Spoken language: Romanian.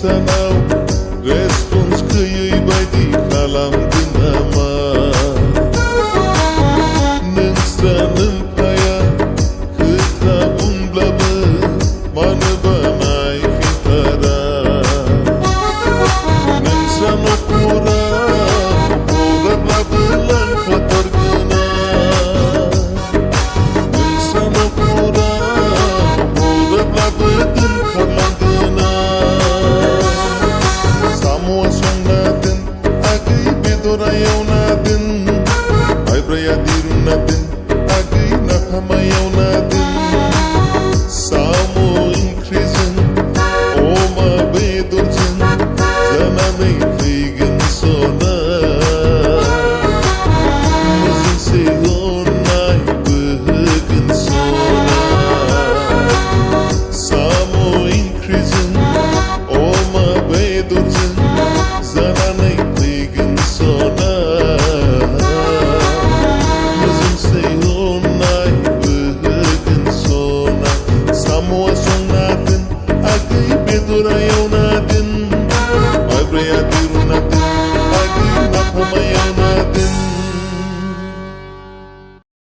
sanau răspuns că eu-i bai di calam dinama Nâng-strană-n paia câta umbla bă Mană ba mai fintara Nâng-strană pura Pura bla bă lan fatar gâna Nâng-strană pura Pura bla bă dân calam gâna Samoa song natin Agay bedora yaw natin Ay braya diru natin Agay nakamayaw natin Samo increasen Oma bedorsen Zananay kaigan sona Muzin sehonay bahagan sona Samo increasen Oma bedorsen Zananay kaigan sona Muzin sehonay bahagan sona Samoa song natin Agay bedora yaw